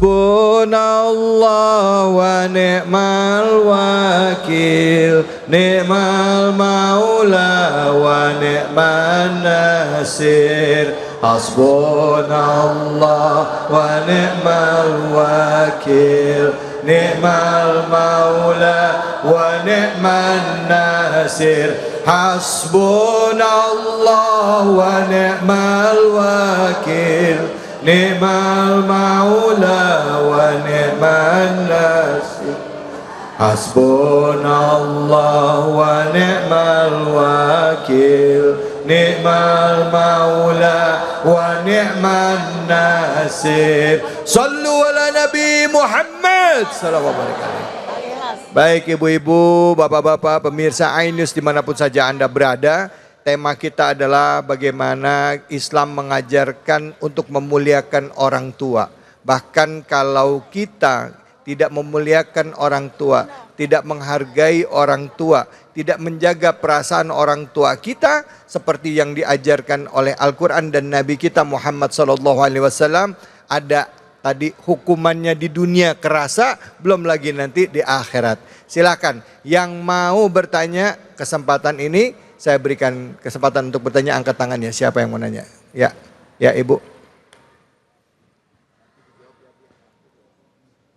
Hasbunallah wa ni'mal wakil, ni'mal maula wa ni'man nasir. Hasbunallah wa ni'mal wakil, ni'mal maula wa ni'man nasir. Hasbunallah wa ni'mal wakil, ni'mal maula wa ni'man nasir. Hasbunallah wa ni'mal wakil, ni'mal maula wa ni'man nasir. Sallu ala Nabi Muhammad sallallahu alaihi wasallam. Baik ibu-ibu, bapak-bapak, pemirsa iNews dimanapun saja Anda berada, tema kita adalah bagaimana Islam mengajarkan untuk memuliakan orang tua. Bahkan kalau kita tidak memuliakan orang tua, tidak menghargai orang tua, tidak menjaga perasaan orang tua kita seperti yang diajarkan oleh Al-Quran dan Nabi kita Muhammad SAW, ada tadi hukumannya di dunia kerasa, belum lagi nanti di akhirat. Silakan yang mau bertanya, kesempatan ini saya berikan kesempatan untuk bertanya, angkat tangannya. Siapa yang mau nanya? Ya, ya ibu.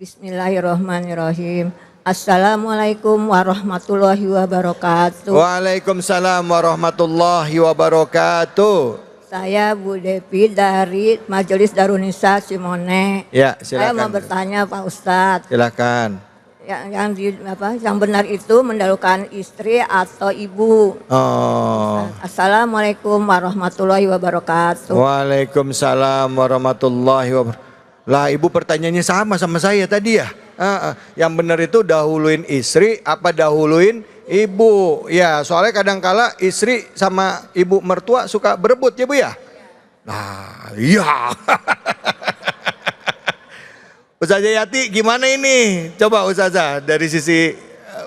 Bismillahirrahmanirrahim. Assalamualaikum warahmatullahi wabarakatuh. Waalaikumsalam warahmatullahi wabarakatuh. Saya Bu Devi dari Majelis Darunisa Simone. Ya, silakan. Saya mau bertanya Pak Ustadz. Silakan. Yang benar itu mendahulukan istri atau ibu? Oh. Assalamualaikum warahmatullahi wabarakatuh. Waalaikumsalam warahmatullahi wabarakatuh. Lah ibu pertanyaannya sama saya tadi ya. Yang benar itu dahuluin istri apa dahuluin ibu? Ya soalnya kadangkala istri sama ibu mertua suka berebut ya bu ya. Nah iya. Ustazah Yati gimana ini? Coba Ustazah dari sisi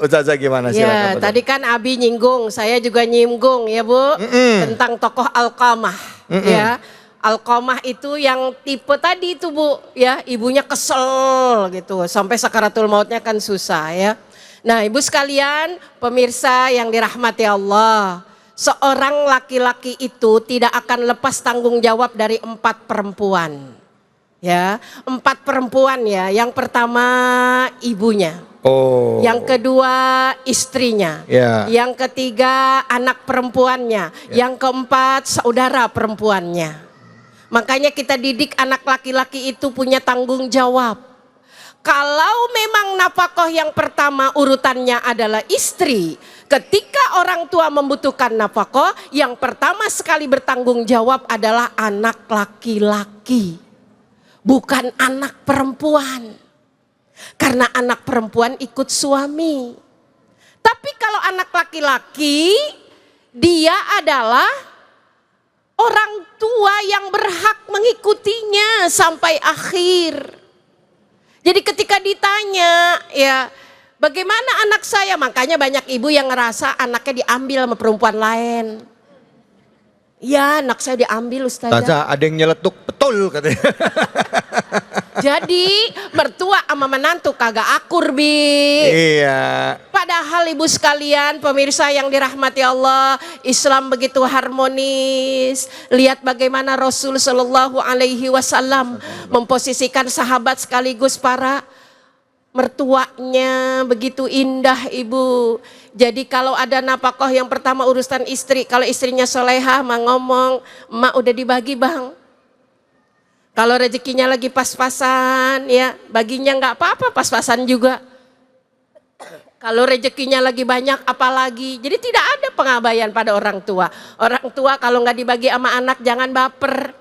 Ustazah gimana? Ya tadi kan Abi nyinggung, saya juga nyinggung ya bu, tentang tokoh Alqamah ya. Alqamah itu yang tipe tadi itu bu, ya ibunya kesel gitu, sampai sakaratul mautnya kan susah ya. Nah ibu sekalian, pemirsa yang dirahmati Allah, seorang laki-laki itu tidak akan lepas tanggung jawab dari 4 perempuan. Ya, 4 perempuan ya. Yang pertama ibunya. Oh. Yang kedua istrinya. Yeah. Yang ketiga anak perempuannya. Yeah. Yang keempat saudara perempuannya. Makanya kita didik anak laki-laki itu punya tanggung jawab. Kalau memang nafkah yang pertama urutannya adalah istri, ketika orang tua membutuhkan nafkah, yang pertama sekali bertanggung jawab adalah anak laki-laki, bukan anak perempuan. Karena anak perempuan ikut suami. Tapi kalau anak laki-laki, dia adalah orang tua yang berhak mengikutinya sampai akhir. Jadi ketika ditanya, ya bagaimana anak saya? Makanya banyak ibu yang ngerasa anaknya diambil sama perempuan lain. Ya anak saya diambil Ustazah. Ada yang nyeletuk, betul katanya. Jadi mertua sama menantu kagak akur bi. Iya. Padahal ibu sekalian, pemirsa yang dirahmati Allah, Islam begitu harmonis. Lihat bagaimana Rasul Shallallahu Alaihi Wasallam memposisikan sahabat sekaligus para mertuanya, begitu indah ibu. Jadi kalau ada nafkah yang pertama urusan istri, kalau istrinya solehah mah ngomong, emak udah dibagi bang. Kalau rezekinya lagi pas-pasan ya baginya nggak apa-apa, pas-pasan juga. Kalau rezekinya lagi banyak apalagi. Jadi tidak ada pengabaian pada orang tua. Orang tua kalau nggak dibagi sama anak jangan baper.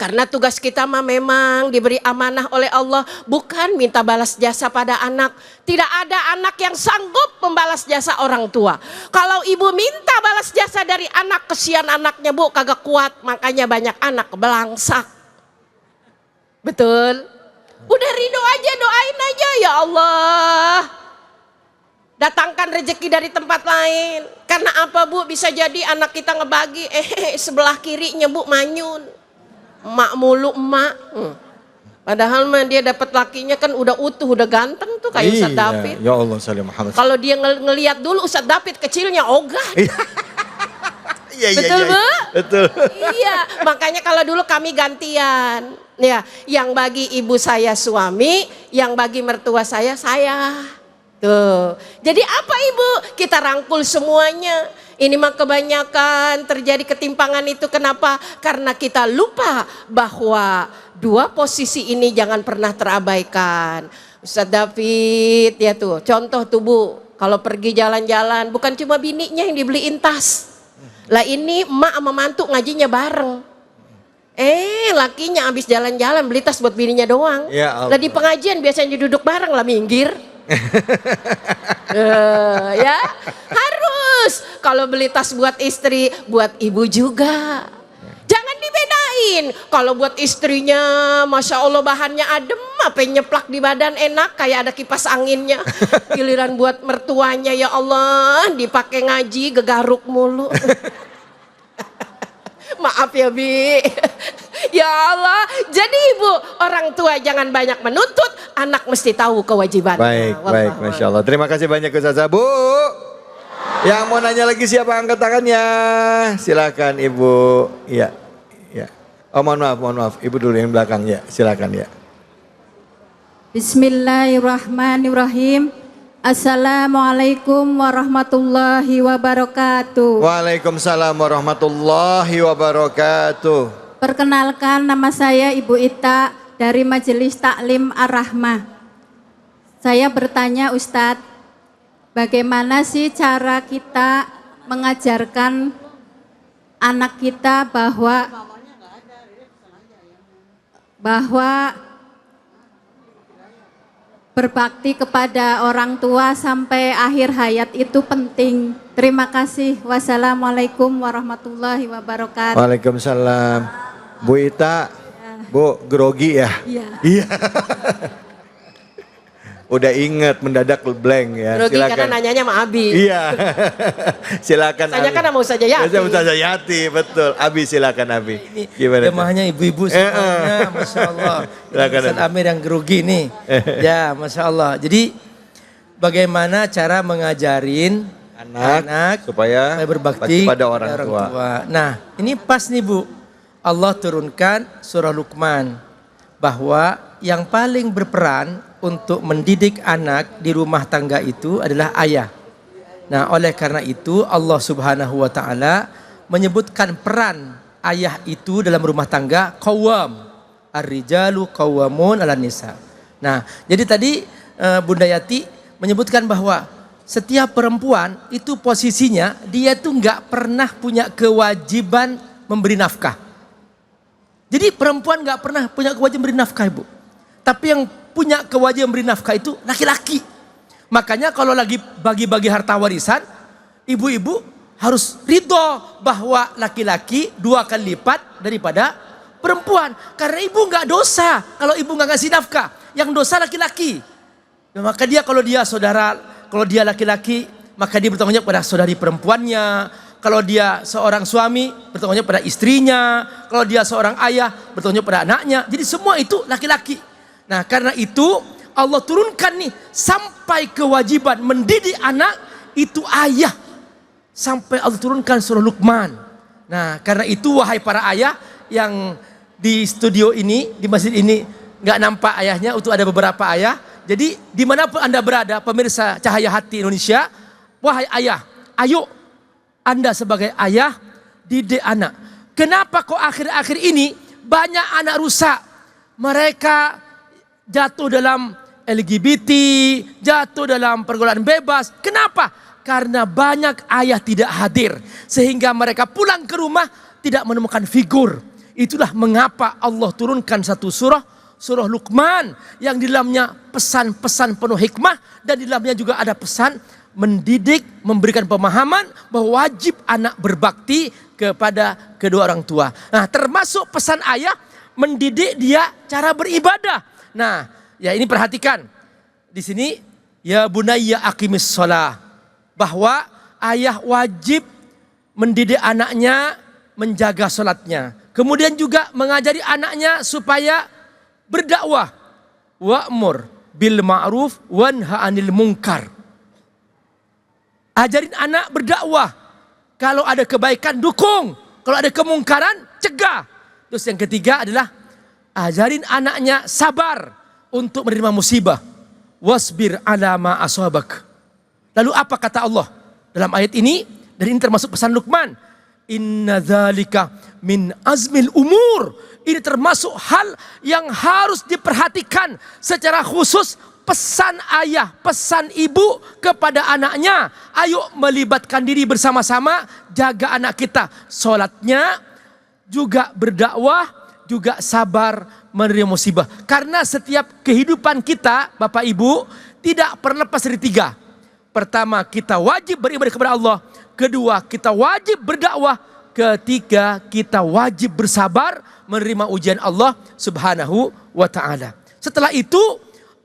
Karena tugas kita mah memang diberi amanah oleh Allah, bukan minta balas jasa pada anak. Tidak ada anak yang sanggup membalas jasa orang tua. Kalau ibu minta balas jasa dari anak, kesian anaknya bu, kagak kuat. Makanya banyak anak belangsak. Betul? Udah ridho aja, doain aja ya Allah. Datangkan rezeki dari tempat lain. Karena apa bu? Bisa jadi anak kita ngebagi, sebelah kirinya bu manyun. Emak mulu emak. Padahal mah dia dapat lakinya kan udah utuh, udah ganteng tuh kayak Ustadz David. Ya Allah salli Muhammad. Kalau dia ngelihat dulu Ustadz David kecilnya ogah. Iya, Betul, Bu? Betul. Iya, makanya kalau dulu kami gantian. Ya, yang bagi ibu saya suami, yang bagi mertua saya. Tuh. Jadi apa Ibu? Kita rangkul semuanya. Ini mah kebanyakan terjadi ketimpangan itu kenapa? Karena kita lupa bahwa dua posisi ini jangan pernah terabaikan. Ustadz David ya tuh, contoh tuh Bu, kalau pergi jalan-jalan bukan cuma bininya yang dibeliin tas. Lah ini emak sama mantu ngajinya bareng. Lakinya habis jalan-jalan beli tas buat bininya doang. Ya Allah. Lah di pengajian biasanya duduk bareng lah minggir. Ya harus kalau beli tas buat istri, buat ibu juga. Jangan dibedain. Kalau buat istrinya, masya Allah bahannya adem, apa yang nyeplak di badan enak kayak ada kipas anginnya. Giliran buat mertuanya ya Allah dipakai ngaji gegaruk mulu. Maaf ya Bi. Ya Allah, jadi Ibu orang tua jangan banyak menuntut, anak mesti tahu kewajibannya. Baik, Masya Allah. Terima kasih banyak Ustazah. Bu, yang mau nanya lagi siapa angkat tangannya? Silakan Ibu. Iya. Oh mohon maaf. Ibu dulu yang belakang ya, silakan ya. Bismillahirrahmanirrahim. Assalamualaikum warahmatullahi wabarakatuh. Waalaikumsalam warahmatullahi wabarakatuh. Perkenalkan, nama saya Ibu Ita dari Majelis Taklim Ar-Rahmah. Saya bertanya Ustadz, bagaimana sih cara kita mengajarkan anak kita bahwa berbakti kepada orang tua sampai akhir hayat itu penting. Terima kasih. Wassalamualaikum warahmatullahi wabarakatuh. Waalaikumsalam. Bu Ita, Bu grogi ya? Iya. Udah inget mendadak blank ya. Grogi Silakan. karena nanyanya sama Abi. Iya. Silakan. Saya kan sama Ustazah Yati. Saya Ustazah Yati, betul. Abi silakan Abi. Gimana? Jemaahnya ibu-ibu semuanya, Masya Allah. Silakan. Ustaz Amir yang grogi nih. Ya, Masya Allah. Jadi bagaimana cara mengajarin anak supaya berbakti pada orang tua. Nah, ini pas nih Bu. Allah turunkan surah Luqman bahwa yang paling berperan untuk mendidik anak di rumah tangga itu adalah ayah. Nah, oleh karena itu Allah Subhanahu wa taala menyebutkan peran ayah itu dalam rumah tangga qawwam. Ar-rijalu qawwamun 'alan nisa. Nah, jadi tadi Bunda Yati menyebutkan bahwa setiap perempuan itu posisinya dia tuh nggak pernah punya kewajiban memberi nafkah. Jadi perempuan nggak pernah punya kewajiban beri nafkah Ibu. Tapi yang punya kewajiban beri nafkah itu laki-laki. Makanya kalau lagi bagi-bagi harta warisan, ibu-ibu harus ridho bahwa laki-laki 2 kali lipat daripada perempuan. Karena ibu nggak dosa kalau ibu nggak ngasih nafkah. Yang dosa laki-laki. Nah, maka dia kalau dia laki-laki, maka dia bertanggung jawab pada saudari perempuannya. Kalau dia seorang suami, bertanggung jawab pada istrinya. Kalau dia seorang ayah, bertanggung jawab pada anaknya. Jadi semua itu laki-laki. Nah, karena itu Allah turunkan nih sampai kewajiban mendidik anak itu ayah. Sampai Allah turunkan surah Luqman. Nah, karena itu wahai para ayah yang di studio ini, di masjid ini nggak nampak ayahnya, itu ada beberapa ayah. Jadi dimanapun Anda berada, pemirsa Cahaya Hati Indonesia, wahai ayah, ayo Anda sebagai ayah didik anak. Kenapa kok akhir-akhir ini banyak anak rusak? Mereka jatuh dalam LGBT, jatuh dalam pergaulan bebas. Kenapa? Karena banyak ayah tidak hadir. Sehingga mereka pulang ke rumah tidak menemukan figur. Itulah mengapa Allah turunkan satu surah Luqman. Yang di dalamnya pesan-pesan penuh hikmah. Dan di dalamnya juga ada pesan mendidik, memberikan pemahaman bahwa wajib anak berbakti kepada kedua orang tua. Nah, termasuk pesan ayah mendidik dia cara beribadah. Nah, ya ini perhatikan. Di sini ya bunayya aqimis shalah, bahwa ayah wajib mendidik anaknya menjaga sholatnya. Kemudian juga mengajari anaknya supaya berdakwah. Wa'mur bil ma'ruf wanha 'anil munkar. Ajarin anak berdakwah. Kalau ada kebaikan dukung, kalau ada kemungkaran cegah. Terus yang ketiga adalah ajarin anaknya sabar untuk menerima musibah. Wasbir 'ala ma asabak. Lalu apa kata Allah dalam ayat ini? Dan ini termasuk pesan Luqman. Inna dzalika min azmil umur. Ini termasuk hal yang harus diperhatikan secara khusus. Pesan ayah, pesan ibu kepada anaknya. Ayo melibatkan diri bersama-sama, jaga anak kita. Sholatnya juga berdakwah, juga sabar menerima musibah. Karena setiap kehidupan kita, Bapak Ibu, tidak pernah lepas dari tiga. Pertama, kita wajib beribadah kepada Allah. Kedua, kita wajib berdakwah. Ketiga, kita wajib bersabar menerima ujian Allah Subhanahu wa ta'ala. Setelah itu,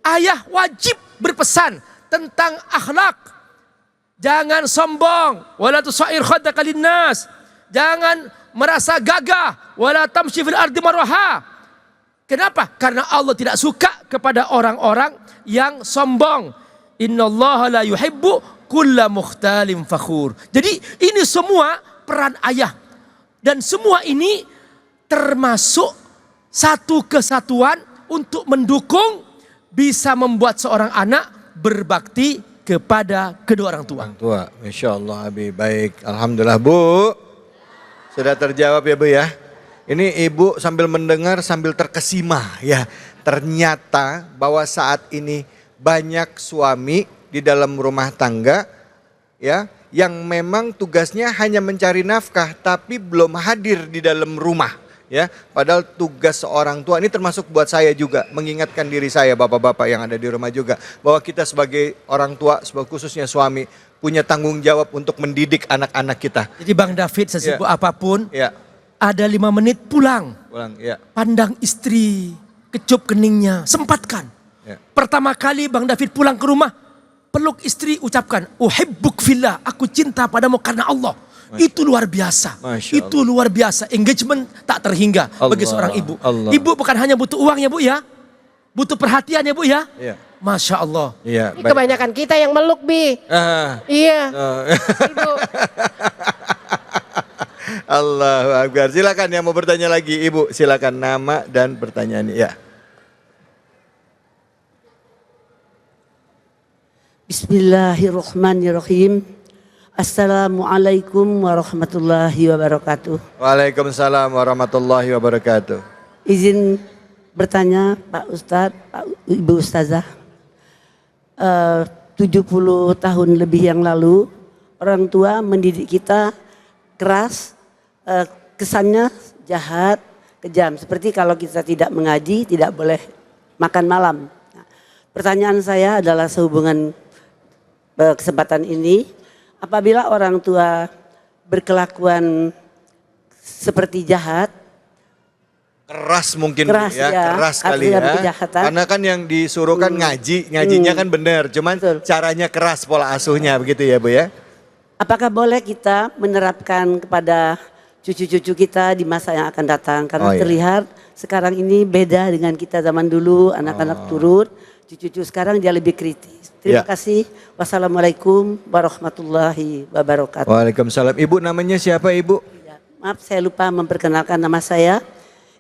ayah wajib berpesan tentang akhlak. Jangan sombong, wala tusair khaddaka linnas. Jangan merasa gagah, wala tamshi fil ardi maraha. Kenapa? Karena Allah tidak suka kepada orang-orang yang sombong. Innallaha la yuhibbu kulla mukhtalin fakhur. Jadi ini semua peran ayah. Dan semua ini termasuk satu kesatuan untuk mendukung bisa membuat seorang anak berbakti kepada kedua orang tua. Orang tua, Masya Allah Habib. Baik, Alhamdulillah Bu. Sudah terjawab ya Bu ya. Ini Ibu sambil mendengar sambil terkesima ya. Ternyata bahwa saat ini banyak suami di dalam rumah tangga ya yang memang tugasnya hanya mencari nafkah tapi belum hadir di dalam rumah. Ya, padahal tugas seorang tua ini termasuk buat saya juga mengingatkan diri saya bapak-bapak yang ada di rumah juga bahwa kita sebagai orang tua, khususnya suami punya tanggung jawab untuk mendidik anak-anak kita. Jadi Bang David sesibuk apapun, ada 5 menit pulang, ya. Pandang istri, kecup keningnya, sempatkan. Ya. Pertama kali Bang David pulang ke rumah, peluk istri, ucapkan, uhibbuk fillah, aku cinta padamu karena Allah. Itu luar biasa. Itu luar biasa. Engagement tak terhingga bagi seorang ibu. Ibu bukan hanya butuh uang ya Bu ya. Butuh perhatian ya Bu ya. Masya Allah. Iya. Ini kebanyakan kita yang meluk Bi. Iya. Ibu. Allahu Akbar. Silakan yang mau bertanya lagi Ibu. Silakan nama dan pertanyaan ya. Bismillahirrahmanirrahim. Assalamualaikum warahmatullahi wabarakatuh. Waalaikumsalam warahmatullahi wabarakatuh. Izin bertanya Pak Ustadz, Ibu Ustazah. 70 tahun lebih yang lalu orang tua mendidik kita keras, kesannya jahat, kejam. Seperti kalau kita tidak mengaji tidak boleh makan malam. Nah, pertanyaan saya adalah sehubungan kesempatan ini. Apabila orang tua berkelakuan seperti jahat, keras mungkin keras, ya, keras kali ya. Kejahatan. Karena kan yang disuruh kan ngajinya kan benar, cuman caranya keras pola asuhnya begitu ya Bu ya. Apakah boleh kita menerapkan kepada cucu-cucu kita di masa yang akan datang? Karena terlihat sekarang ini beda dengan kita zaman dulu, anak-anak turun, cucu-cucu sekarang dia lebih kritis. Terima kasih. Wassalamualaikum warahmatullahi wabarakatuh. Waalaikumsalam. Ibu namanya siapa Ibu? Maaf saya lupa memperkenalkan nama saya.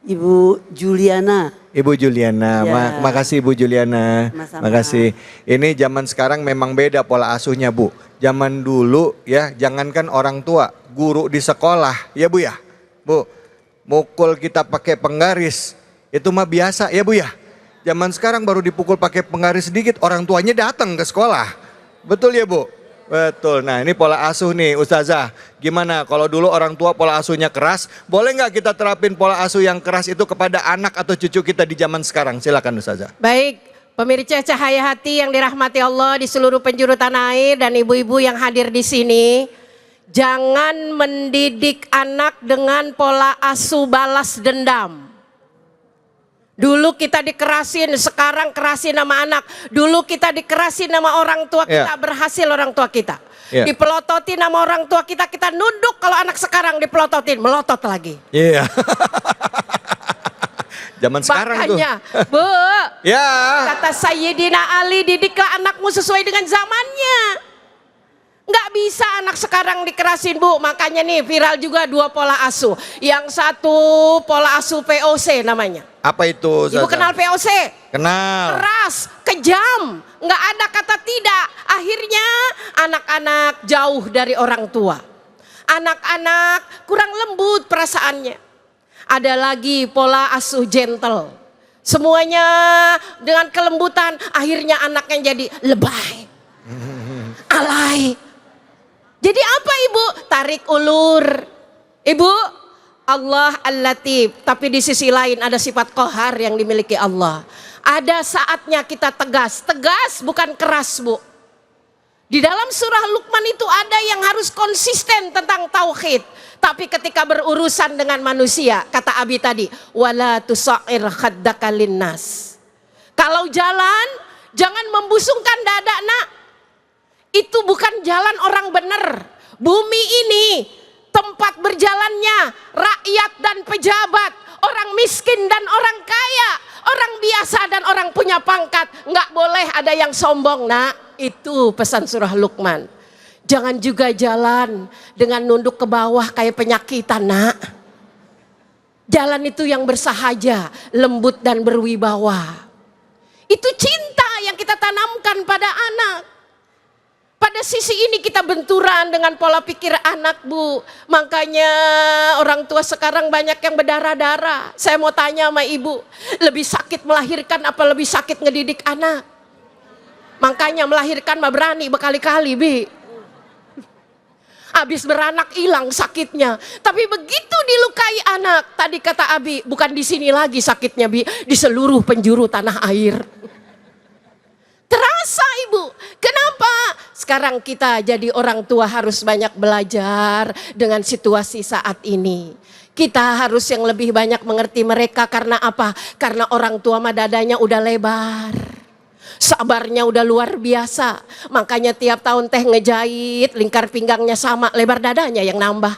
Ibu Juliana. Ibu Juliana, makasih Ibu Juliana. Makasih. Ini zaman sekarang memang beda pola asuhnya Bu. Zaman dulu ya, jangankan orang tua, guru di sekolah ya Bu ya. Bu, mukul kita pakai penggaris, itu mah biasa ya Bu ya. Zaman sekarang baru dipukul pakai penggaris sedikit, orang tuanya datang ke sekolah. Betul ya Bu? Betul. Nah ini pola asuh nih Ustazah. Gimana kalau dulu orang tua pola asuhnya keras, boleh nggak kita terapin pola asuh yang keras itu kepada anak atau cucu kita di zaman sekarang? Silakan Ustazah. Baik, pemirsa Cahaya Hati yang dirahmati Allah di seluruh penjuru tanah air dan ibu-ibu yang hadir di sini. Jangan mendidik anak dengan pola asuh balas dendam. Dulu kita dikerasin, sekarang kerasin nama anak. Dulu kita dikerasin nama orang tua kita, berhasil orang tua kita. Dipelototin nama orang tua kita, kita nunduk. Kalau anak sekarang dipelototin, melotot lagi. Zaman sekarang tuh. Makanya, Bu, Ya. kata Sayyidina Ali, didiklah anakmu sesuai dengan zamannya. Nggak bisa anak sekarang dikerasin, Bu. Makanya nih viral juga 2 pola asuh. Yang satu pola asuh POC namanya. Apa itu? Ibu kenal POC? Kenal. Keras, kejam, nggak ada kata tidak. Akhirnya anak-anak jauh dari orang tua. Anak-anak kurang lembut perasaannya. Ada lagi pola asuh gentle. Semuanya dengan kelembutan, akhirnya anaknya jadi lebay. Alay. Jadi apa Ibu? Tarik ulur. Ibu, Allah Al-Latif, tapi di sisi lain ada sifat qahar yang dimiliki Allah. Ada saatnya kita tegas, tegas bukan keras, Bu. Di dalam surah Luqman itu ada yang harus konsisten tentang tauhid, tapi ketika berurusan dengan manusia, kata Abi tadi, wala tusair khaddaka linnas. Kalau jalan, jangan membusungkan dada, Nak. Itu bukan jalan orang benar. Bumi ini tempat berjalannya rakyat dan pejabat, orang miskin dan orang kaya, orang biasa dan orang punya pangkat. Nggak boleh ada yang sombong, Nak. Itu pesan surah Luqman. Jangan juga jalan dengan nunduk ke bawah kayak penyakitan, Nak. Jalan itu yang bersahaja, lembut dan berwibawa. Itu cinta yang kita tanamkan pada anak. Pada sisi ini kita benturan dengan pola pikir anak, Bu. Makanya orang tua sekarang banyak yang berdarah-darah. Saya mau tanya sama Ibu, lebih sakit melahirkan apa lebih sakit ngedidik anak? Makanya melahirkan mah berani berkali-kali, Bi. Habis beranak hilang sakitnya. Tapi begitu dilukai anak, tadi kata Abi, bukan di sini lagi sakitnya, Bi, di seluruh penjuru tanah air. Terasa Ibu, kenapa? Sekarang kita jadi orang tua harus banyak belajar dengan situasi saat ini. Kita harus yang lebih banyak mengerti mereka karena apa? Karena orang tua mah dadanya udah lebar. Sabarnya udah luar biasa. Makanya tiap tahun teh ngejahit, lingkar pinggangnya sama, lebar dadanya yang nambah.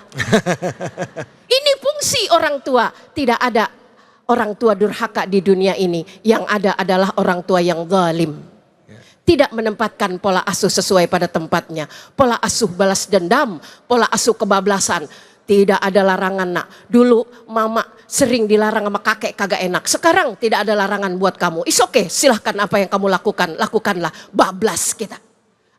Ini fungsi orang tua. Tidak ada orang tua durhaka di dunia ini. Yang ada adalah orang tua yang zalim. Tidak menempatkan pola asuh sesuai pada tempatnya. Pola asuh balas dendam, pola asuh kebablasan. Tidak ada larangan, Nak. Dulu mama sering dilarang sama kakek kagak enak. Sekarang tidak ada larangan buat kamu. It's okay, silahkan apa yang kamu lakukan, lakukanlah. Bablas kita.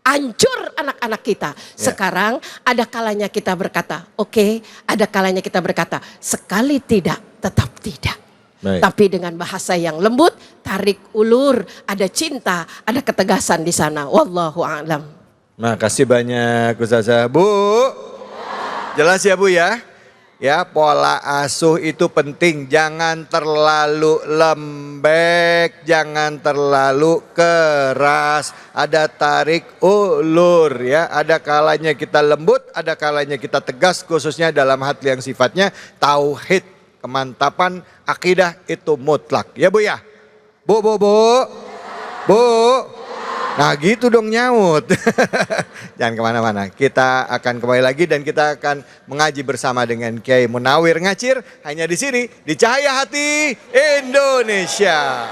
Hancur anak-anak kita. Sekarang ada kalanya kita berkata, oke, ada kalanya kita berkata, sekali tidak, tetap tidak. Baik. Tapi dengan bahasa yang lembut, tarik ulur, ada cinta, ada ketegasan di sana. Wallahu a'lam. Makasih banyak Ustazah. Bu, jelas ya Bu ya? Ya, pola asuh itu penting. Jangan terlalu lembek, jangan terlalu keras. Ada tarik ulur ya. Ada kalanya kita lembut, ada kalanya kita tegas, khususnya dalam hal yang sifatnya tauhid. Kemantapan akidah itu mutlak. Ya Bu ya? Bu. Nah gitu dong nyaut. Jangan kemana-mana. Kita akan kembali lagi dan kita akan mengaji bersama dengan Kiai Munawir Ngacir. Hanya di sini, di Cahaya Hati Indonesia.